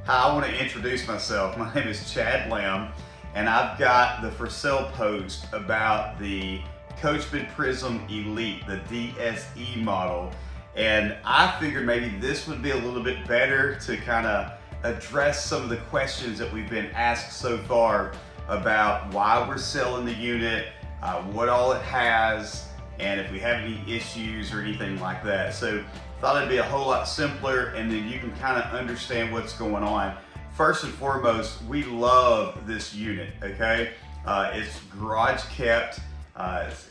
Hi, I want to introduce myself. My name is Chad Lamb, and I've got the for sale post about the Coachmen Prism Elite, the DSE model. And I figured maybe this would be a little bit better to kind of address some of the questions that we've been asked so far about why we're selling the unit, what all it has, and if we have any issues or anything like that. So thought it'd be a whole lot simpler, and then you can kind of understand what's going on. First and foremost, we love this unit, okay? It's garage kept.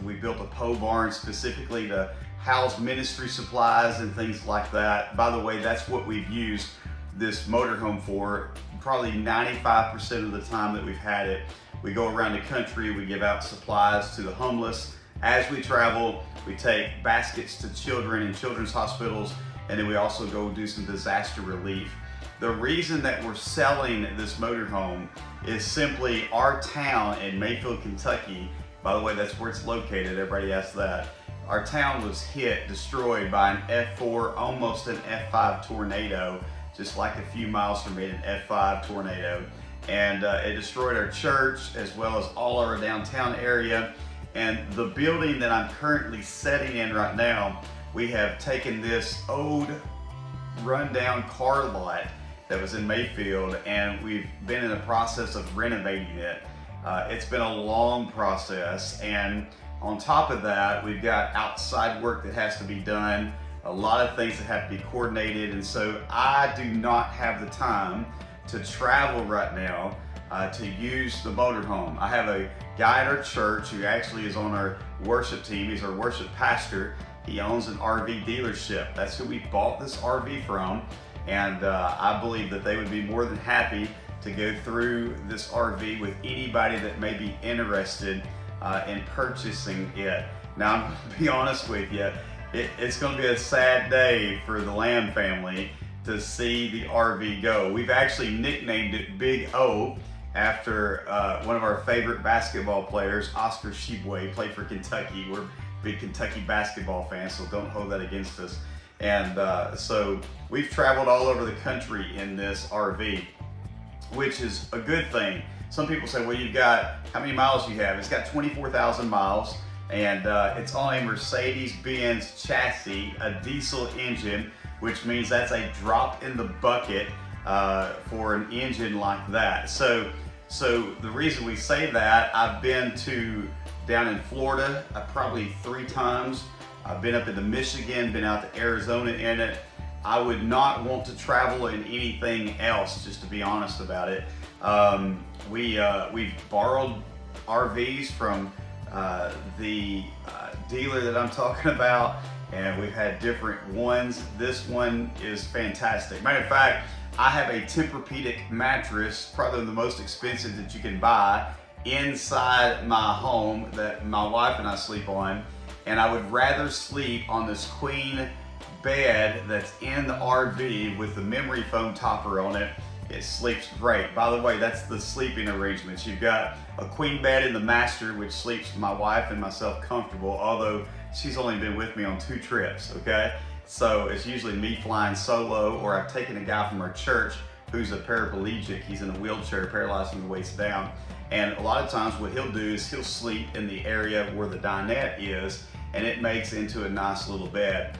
We built a pole barn specifically to house ministry supplies and things like that. By the way, that's what we've used this motorhome for probably 95% of the time that we've had it. We go around the country, we give out supplies to the homeless. As we travel, we take baskets to children in children's hospitals, and then we also go do some disaster relief. The reason that we're selling this motorhome is simply our town in Mayfield, Kentucky. By the way, that's where it's located, everybody asks that. Our town was destroyed by an F4, almost an F5 tornado, just like a few miles from it, an F5 tornado. And it destroyed our church as well as all our downtown area. And the building that I'm currently sitting in right now, we have taken this old rundown car lot that was in Mayfield, and we've been in the process of renovating it. It's been a long process, and on top of that, we've got outside work that has to be done, a lot of things that have to be coordinated, and so I do not have the time to travel right now to use the motorhome. I have a guy at our church who actually is on our worship team. He's our worship pastor. He owns an RV dealership. That's who we bought this RV from. And I believe that they would be more than happy to go through this RV with anybody that may be interested in purchasing it. Now, I'm gonna be honest with you, it's gonna be a sad day for the Lamb family to see the RV go. We've actually nicknamed it Big O after one of our favorite basketball players, Oscar Shibwe, played for Kentucky. We're big Kentucky basketball fans, so don't hold that against us. And so we've traveled all over the country in this RV, which is a good thing. Some people say, well, you've got, how many miles do you have? It's got 24,000 miles, and it's on a Mercedes-Benz chassis, a diesel engine, which means that's a drop in the bucket for an engine like that. So the reason we say that, I've been down in Florida probably 3 times. I've been up into Michigan, been out to Arizona in it. I would not want to travel in anything else, just to be honest about it. We've borrowed RVs from the dealer that I'm talking about, and we've had different ones. This one is fantastic. Matter of fact, I have a Tempur-Pedic mattress, probably the most expensive that you can buy, inside my home that my wife and I sleep on. And I would rather sleep on this queen bed that's in the RV with the memory foam topper on it. It sleeps great. By the way, that's the sleeping arrangements. You've got a queen bed in the master, which sleeps my wife and myself comfortable, although she's only been with me on 2 trips, okay? So it's usually me flying solo, or I've taken a guy from our church who's a paraplegic. He's in a wheelchair, paralyzed from the waist down. And a lot of times what he'll do is he'll sleep in the area where the dinette is, and it makes into a nice little bed.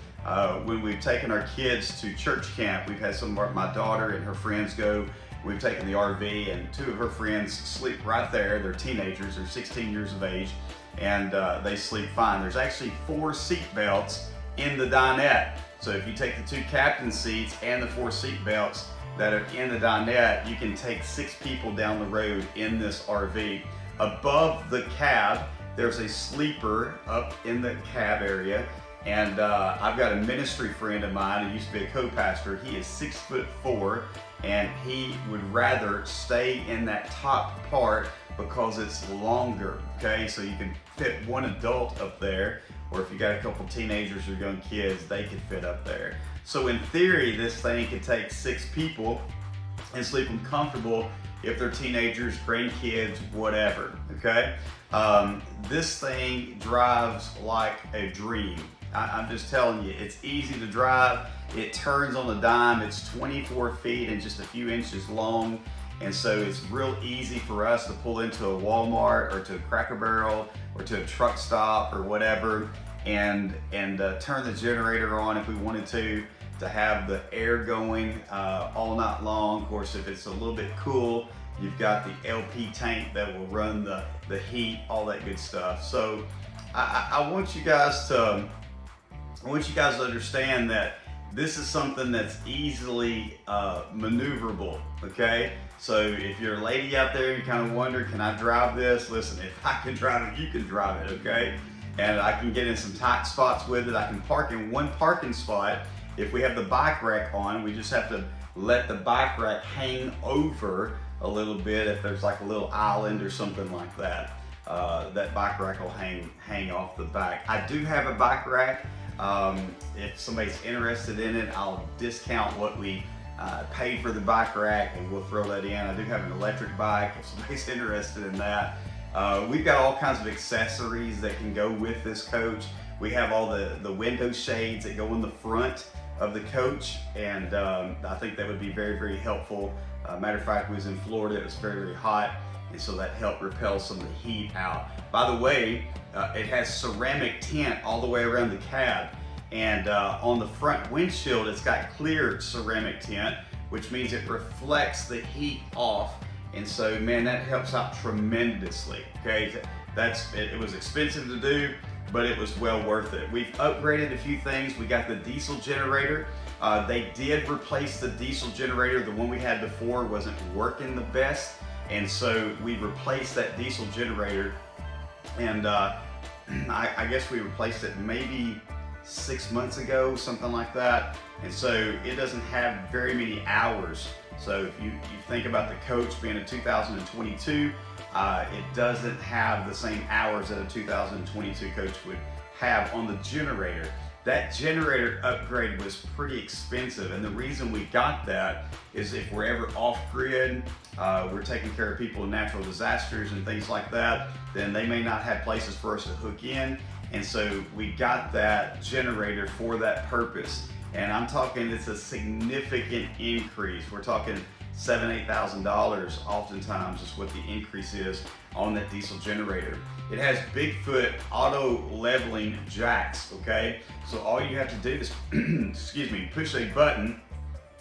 When we've taken our kids to church camp, we've had my daughter and her friends go. We've taken the RV, and 2 of her friends sleep right there. They're teenagers, they're 16 years of age, and they sleep fine. There's actually 4 seat belts in the dinette. So if you take the 2 captain seats and the 4 seat belts that are in the dinette, you can take 6 people down the road in this RV. Above the cab, there's a sleeper up in the cab area. And I've got a ministry friend of mine who used to be a co-pastor. He is 6'4", and he would rather stay in that top part because it's longer, okay? So you can fit 1 adult up there, or if you got a couple teenagers or young kids, they could fit up there. So in theory, this thing could take 6 people and sleep them comfortable if they're teenagers, grandkids, whatever, okay? This thing drives like a dream. I'm just telling you, it's easy to drive. It turns on a dime. It's 24 feet and just a few inches long. And so it's real easy for us to pull into a Walmart or to a Cracker Barrel or to a truck stop or whatever and turn the generator on if we wanted to have the air going all night long. Of course, if it's a little bit cool, you've got the LP tank that will run the heat, all that good stuff. So I want you guys to understand that this is something that's easily maneuverable, okay? So if you're a lady out there, you kind of wonder, can I drive this? Listen, if I can drive it, you can drive it, okay? And I can get in some tight spots with it. I can park in one parking spot. If we have the bike rack on, we just have to let the bike rack hang over a little bit. If there's like a little island or something like that, that bike rack will hang off the back. I do have a bike rack. If somebody's interested in it, I'll discount what we paid for the bike rack and we'll throw that in. I do have an electric bike if somebody's interested in that. We've got all kinds of accessories that can go with this coach. We have all the window shades that go in the front of the coach, and I think that would be very, very helpful. Matter of fact, we was in Florida, it was very, very hot, and so that helped repel some of the heat out. By the way, it has ceramic tint all the way around the cab, and on the front windshield, it's got clear ceramic tint, which means it reflects the heat off, and so, man, that helps out tremendously, okay? It was expensive to do, but it was well worth it. We've upgraded a few things. We got the diesel generator. They did replace the diesel generator. The one we had before wasn't working the best, and so we replaced that diesel generator, and I guess we replaced it maybe 6 months ago, something like that, and so it doesn't have very many hours. So if you think about the coach being a 2022, it doesn't have the same hours that a 2022 coach would have on the generator. That generator upgrade was pretty expensive, and the reason we got that is if we're ever off-grid, we're taking care of people in natural disasters and things like that, then they may not have places for us to hook in, and so we got that generator for that purpose. And I'm talking, it's a significant increase. We're talking $7,000, $8,000 oftentimes is what the increase is on that diesel generator. It has Bigfoot auto leveling jacks, okay? So all you have to do is, excuse me, push a button,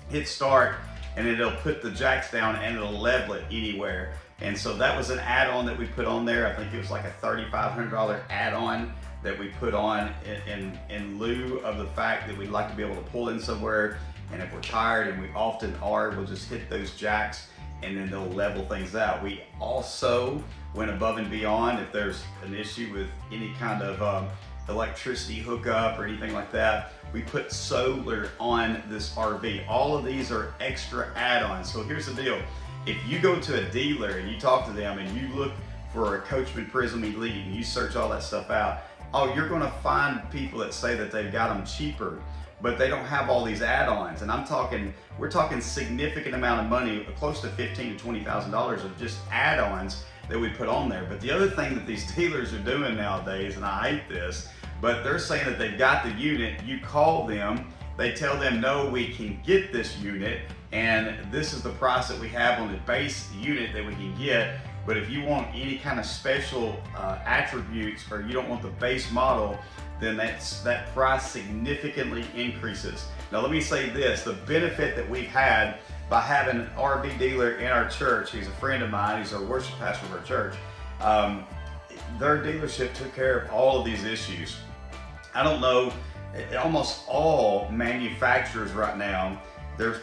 hit start, and it'll put the jacks down and it'll level it anywhere. And so that was an add-on that we put on there. I think it was like a $3,500 add-on that we put on in lieu of the fact that we'd like to be able to pull in somewhere, and if we're tired, and we often are, we'll just hit those jacks and then they'll level things out. We also went above and beyond. If there's an issue with any kind of electricity hookup or anything like that, we put solar on this RV. All of these are extra add-ons. So here's the deal. If you go to a dealer and you talk to them and you look for a Coachmen Prism Elite and you search all that stuff out, oh, you're gonna find people that say that they've got them cheaper, but they don't have all these add-ons. And we're talking significant amount of money, close to $15,000 to $20,000 of just add-ons that we put on there. But the other thing that these dealers are doing nowadays, and I hate this, but they're saying that they've got the unit, you call them, they tell them, no, we can get this unit, and this is the price that we have on the base unit that we can get. But if you want any kind of special attributes, or you don't want the base model, then that price significantly increases. Now let me say this, the benefit that we've had by having an RV dealer in our church, he's a friend of mine, he's our worship pastor of our church, their dealership took care of all of these issues. I don't know, almost all manufacturers right now, they're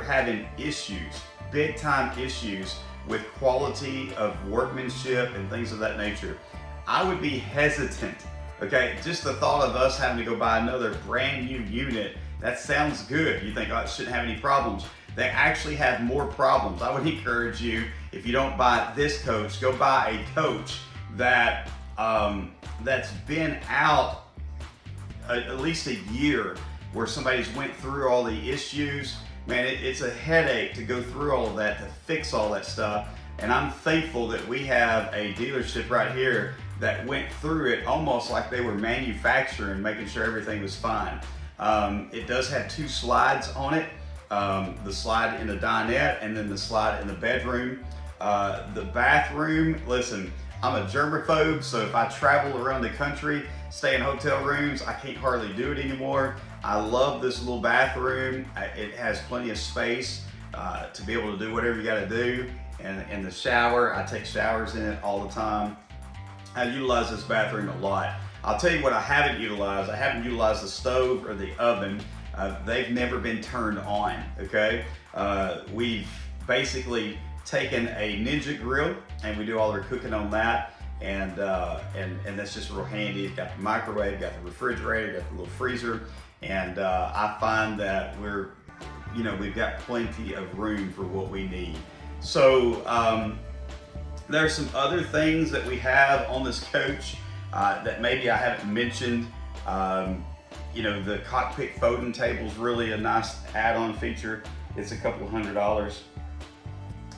having issues, big time issues with quality of workmanship and things of that nature. I would be hesitant, okay? Just the thought of us having to go buy another brand new unit, that sounds good. You think, oh, it shouldn't have any problems. They actually have more problems. I would encourage you, if you don't buy this coach, go buy a coach that that's been out at least a year, where somebody's went through all the issues. Man, it's a headache to go through all of that, to fix all that stuff. And I'm thankful that we have a dealership right here that went through it almost like they were manufacturing, making sure everything was fine. It does have 2 slides on it. The slide in the dinette and then the slide in the bedroom. The bathroom, listen, I'm a germaphobe, so if I travel around the country, stay in hotel rooms, I can't hardly do it anymore. I love this little bathroom. It has plenty of space to be able to do whatever you gotta do. And the shower, I take showers in it all the time. I utilize this bathroom a lot. I'll tell you what I haven't utilized. I haven't utilized the stove or the oven. They've never been turned on, okay? We've basically taken a Ninja grill and we do all our cooking on that. And that's just real handy. It's got the microwave, got the refrigerator, got the little freezer. And I find that we've got plenty of room for what we need. So there's some other things that we have on this coach that maybe I haven't mentioned. The cockpit folding table is really a nice add-on feature. It's a couple $100.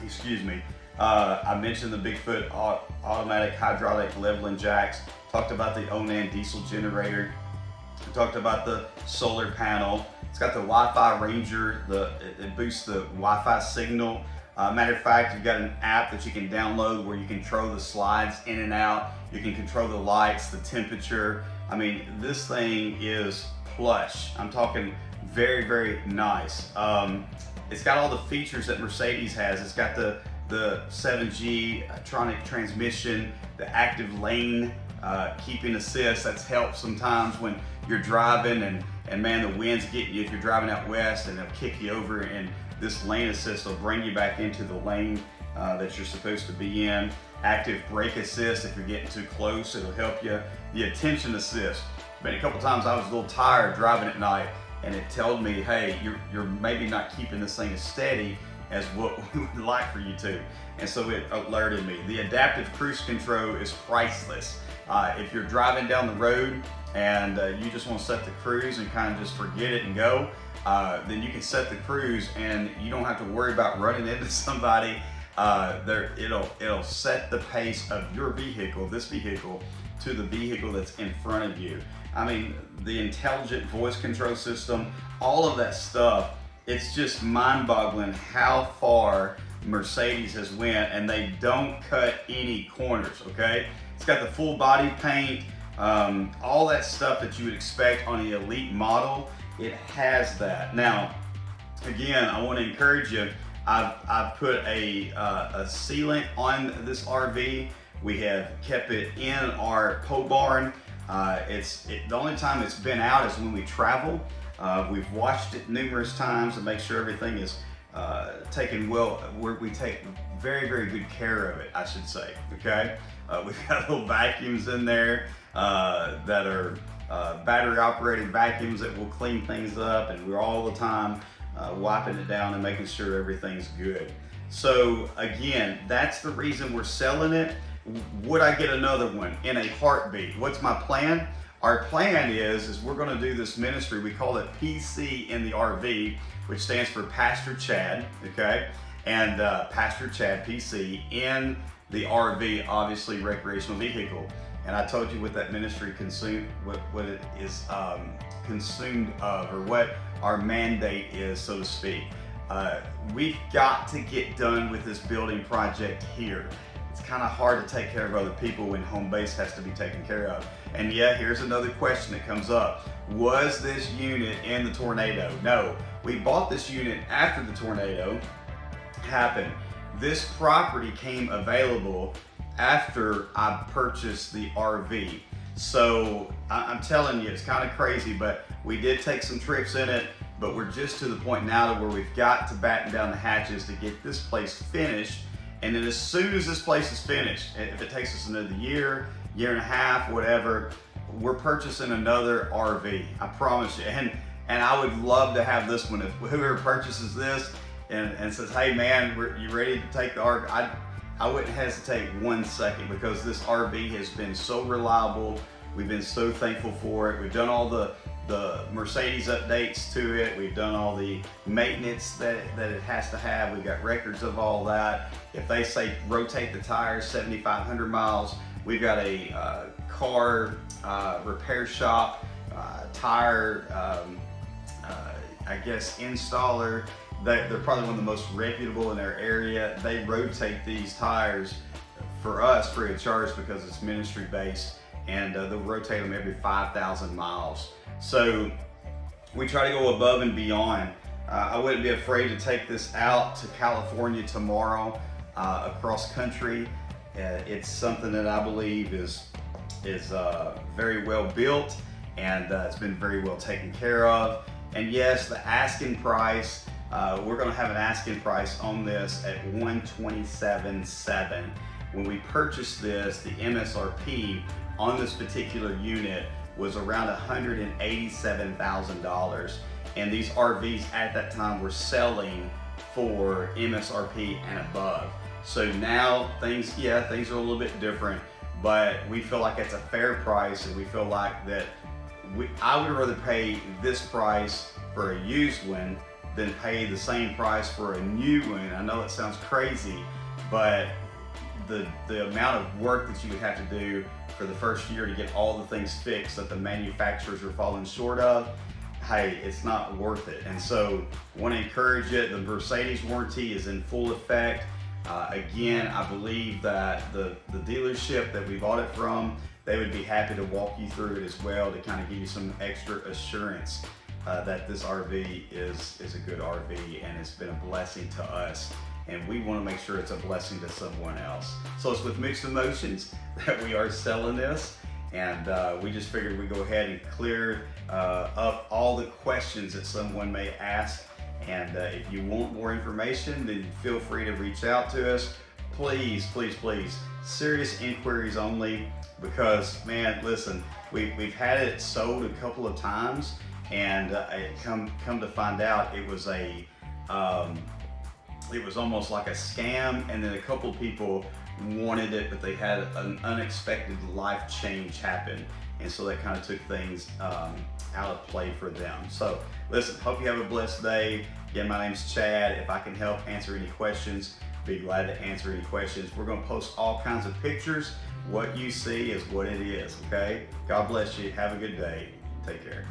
Excuse me. I mentioned the Bigfoot automatic hydraulic leveling jacks. Talked about the Onan diesel generator. We talked about the solar panel. It's got the Wi-Fi Ranger. It boosts the Wi-Fi signal. Matter of fact, you've got an app that you can download where you control the slides in and out. You can control the lights, the temperature. I mean, this thing is plush. I'm talking very, very nice. It's got all the features that Mercedes has. It's got the 7G electronic transmission, the active lane keeping assist. That's helped sometimes when you're driving and man, the wind's getting you if you're driving out west, and they'll kick you over, and this lane assist will bring you back into the lane that you're supposed to be in. Active brake assist, if you're getting too close, it'll help you. The attention assist. Been a couple times I was a little tired driving at night, and it told me, hey, you're maybe not keeping this thing as steady as what we would like for you to. And so it alerted me. The adaptive cruise control is priceless. If you're driving down the road and you just want to set the cruise and kind of just forget it and go, then you can set the cruise and you don't have to worry about running into somebody. It'll set the pace of your vehicle, this vehicle, to the vehicle that's in front of you. I mean, the intelligent voice control system, all of that stuff, it's just mind-boggling how far Mercedes has went, and they don't cut any corners, okay? It's got the full body paint, all that stuff that you would expect on the Elite model, it has that. Now, again, I want to encourage you, I've put a sealant on this RV. We have kept it in our pole barn. The only time it's been out is when we travel. We've washed it numerous times to make sure everything is taken well. We take very, very good care of it, I should say, okay? We've got little vacuums in there that are battery operated vacuums that will clean things up, and we're all the time wiping it down and making sure everything's good. So again, that's the reason we're selling it. Would I get another one? In a heartbeat. What's my plan? Our plan is we're going to do this ministry. We call it PC in the RV, which stands for Pastor Chad, okay? And Pastor Chad PC in the RV, obviously recreational vehicle. And I told you what that ministry what it is consumed of, or what our mandate is, so to speak. We've got to get done with this building project here. It's kind of hard to take care of other people when home base has to be taken care of. And yeah, here's another question that comes up. Was this unit in the tornado? No, we bought this unit after the tornado happened. This property came available after I purchased the RV. So I'm telling you, it's kind of crazy, but we did take some trips in it, but we're just to the point now to where we've got to batten down the hatches to get this place finished. And then as soon as this place is finished, if it takes us another year, year and a half, whatever, we're purchasing another RV, I promise you. And I would love to have this one. If whoever purchases this and says, hey man, you ready to take the RV? I wouldn't hesitate 1 second, because this RV has been so reliable. We've been so thankful for it. We've done all the the Mercedes updates to it. We've done all the maintenance that it has to have. We've got records of all that. If they say rotate the tires 7,500 miles, we've got a car repair shop, tire, I guess, installer. They're probably one of the most reputable in their area. They rotate these tires for us free of charge because it's ministry based, and they'll rotate them every 5,000 miles. So we try to go above and beyond. I wouldn't be afraid to take this out to California tomorrow, across country. It's something that I believe is very well built, and it's been very well taken care of. And yes, the asking price, we're gonna have an asking price on this at $127,700. When we purchased this, the MSRP on this particular unit was around $187,000. And these RVs at that time were selling for MSRP and above. So now things are a little bit different, but we feel like it's a fair price, and we feel like that I would rather pay this price for a used one than pay the same price for a new one. I know it sounds crazy, but the amount of work that you would have to do for the first year to get all the things fixed that the manufacturers are falling short of, hey, it's not worth it. And so I want to encourage it. The Mercedes warranty is in full effect. Again, I believe that the dealership that we bought it from, they would be happy to walk you through it as well, to kind of give you some extra assurance that this RV is a good RV, and it's been a blessing to us, and we want to make sure it's a blessing to someone else. So it's with mixed emotions that we are selling this, and we just figured we'd go ahead and clear up all the questions that someone may ask. And if you want more information, then feel free to reach out to us. Please, please, please, serious inquiries only, because, man, listen, we've had it sold a couple of times, and come to find out it was almost like a scam, and then a couple of people wanted it, but they had an unexpected life change happen, and so that kind of took things out of play for them. So listen, hope you have a blessed day. Again, my name's Chad. If I can help answer any questions, be glad to answer any questions. We're going to post all kinds of pictures. What you see is what it is, okay? God bless you. Have a good day. Take care.